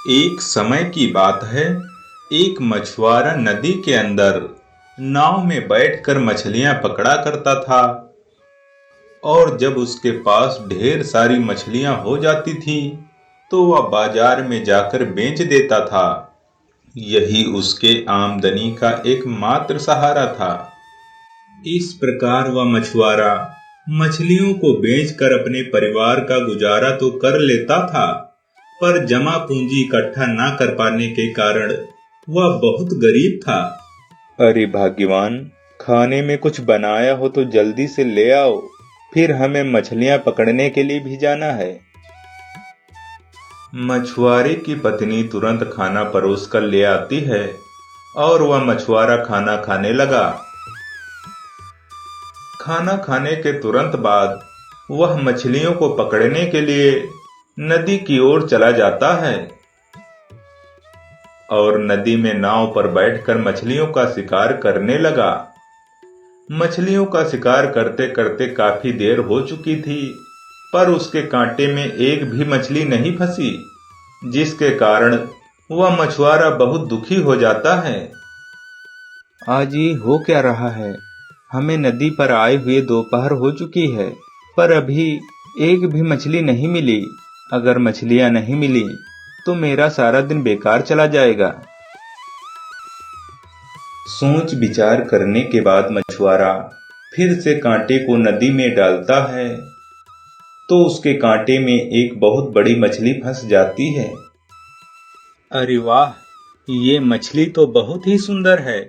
एक समय की बात है। एक मछुआरा नदी के अंदर नाव में बैठकर मछलियां पकड़ा करता था। और जब उसके पास ढेर सारी मछलियां हो जाती थी तो वह बाजार में जाकर बेच देता था। यही उसके आमदनी का एकमात्र सहारा था। इस प्रकार वह मछुआरा मछलियों को बेचकर अपने परिवार का गुजारा तो कर लेता था, पर जमा पूंजी इकट्ठा ना कर पाने के कारण वह बहुत गरीब था। अरे भाग्यवान, खाने में कुछ बनाया हो तो जल्दी से ले आओ, फिर हमें मछलियां पकड़ने के लिए भी जाना है। मछुआरे की पत्नी तुरंत खाना परोस कर ले आती है और वह मछुआरा खाना खाने लगा। खाना खाने के तुरंत बाद वह मछलियों को पकड़ने के लिए नदी की ओर चला जाता है और नदी में नाव पर बैठकर मछलियों का शिकार करने लगा। मछलियों का शिकार करते करते काफी देर हो चुकी थी, पर उसके कांटे में एक भी मछली नहीं फंसी, जिसके कारण वह मछुआरा बहुत दुखी हो जाता है। आज ये हो क्या रहा है? हमें नदी पर आए हुए दोपहर हो चुकी है, पर अभी एक भी मछली नहीं मिली। अगर मछलियां नहीं मिली तो मेरा सारा दिन बेकार चला जाएगा। सोच विचार करने के बाद मछुआरा फिर से कांटे को नदी में डालता है तो उसके कांटे में एक बहुत बड़ी मछली फंस जाती है। अरे वाह, ये मछली तो बहुत ही सुंदर है,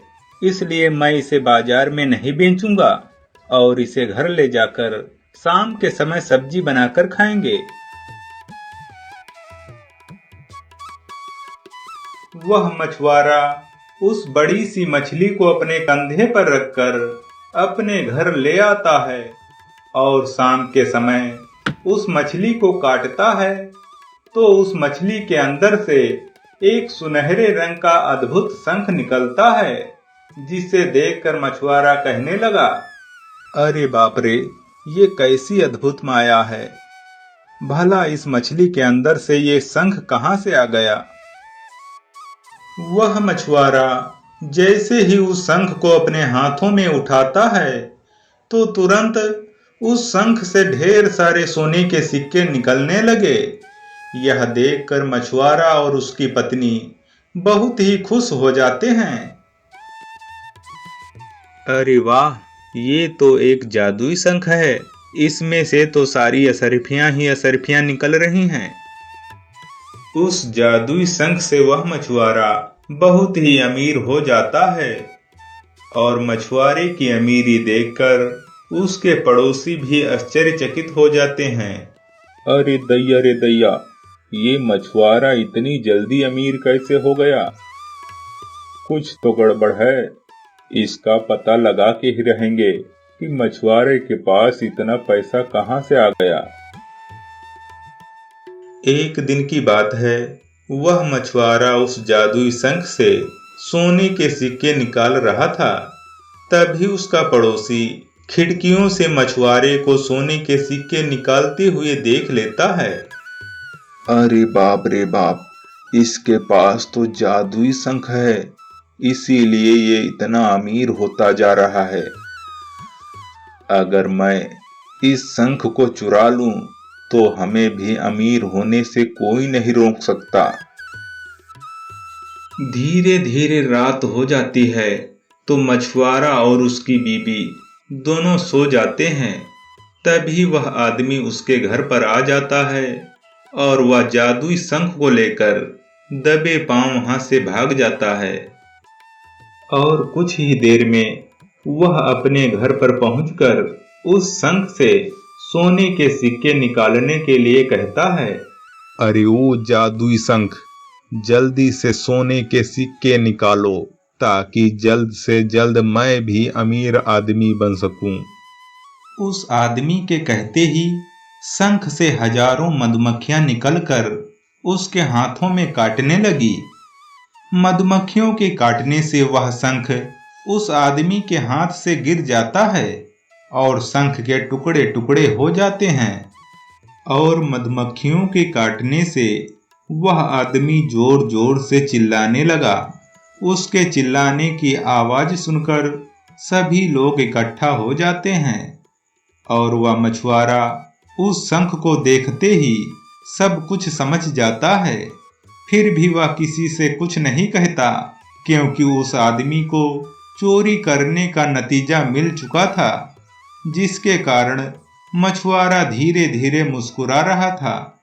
इसलिए मैं इसे बाजार में नहीं बेचूंगा और इसे घर ले जाकर शाम के समय सब्जी बनाकर खाएंगे। वह मछुआरा उस बड़ी सी मछली को अपने कंधे पर रखकर अपने घर ले आता है और शाम के समय उस मछली को काटता है तो उस मछली के अंदर से एक सुनहरे रंग का अद्भुत शंख निकलता है, जिसे देखकर मछुआरा कहने लगा, अरे बाप रे, ये कैसी अद्भुत माया है। भला इस मछली के अंदर से ये शंख कहां से आ गया? वह मछुआरा जैसे ही उस शंख को अपने हाथों में उठाता है तो तुरंत उस शंख से ढेर सारे सोने के सिक्के निकलने लगे। यह देखकर मछुआरा और उसकी पत्नी बहुत ही खुश हो जाते हैं। अरे वाह, ये तो एक जादुई शंख है। इसमें से तो सारी असरफियां ही असरफियां निकल रही हैं। उस जादुई शंख से वह मछुआरा बहुत ही अमीर हो जाता है और मछुआरे की अमीरी देखकर उसके पड़ोसी भी आश्चर्यचकित हो जाते हैं। अरे दैया रे दैया, ये मछुआरा इतनी जल्दी अमीर कैसे हो गया? कुछ तो गड़बड़ है। इसका पता लगा के ही रहेंगे कि मछुआरे के पास इतना पैसा कहां से आ गया। एक दिन की बात है, वह मछुआरा उस जादुई शंख से सोने के सिक्के निकाल रहा था। तभी उसका पड़ोसी खिड़कियों से मछुआरे को सोने के सिक्के निकालते हुए देख लेता है। अरे बाप रे बाप, इसके पास तो जादुई शंख है, इसीलिए ये इतना अमीर होता जा रहा है। अगर मैं इस शंख को चुरा लूं तो हमें भी अमीर होने से कोई नहीं रोक सकता। धीरे धीरे रात हो जाती है तो मछुआरा और उसकी बीवी दोनों सो जाते हैं। तभी वह आदमी उसके घर पर आ जाता है और वह जादुई शंख को लेकर दबे पांव वहां से भाग जाता है और कुछ ही देर में वह अपने घर पर पहुंचकर उस शंख से सोने के सिक्के निकालने के लिए कहता है। अरे ओ जादुई शंख, जल्दी से सोने के सिक्के निकालो ताकि जल्द से जल्द मैं भी अमीर आदमी बन सकूं। उस आदमी के कहते ही शंख से हजारों मधुमक्खियां निकलकर उसके हाथों में काटने लगी। मधुमक्खियों के काटने से वह शंख उस आदमी के हाथ से गिर जाता है और शंख के टुकड़े टुकड़े हो जाते हैं और मधुमक्खियों के काटने से वह आदमी जोर जोर से चिल्लाने लगा। उसके चिल्लाने की आवाज सुनकर सभी लोग इकट्ठा हो जाते हैं और वह मछुआरा उस शंख को देखते ही सब कुछ समझ जाता है। फिर भी वह किसी से कुछ नहीं कहता, क्योंकि उस आदमी को चोरी करने का नतीजा मिल चुका था, जिसके कारण मछुआरा धीरे धीरे मुस्कुरा रहा था।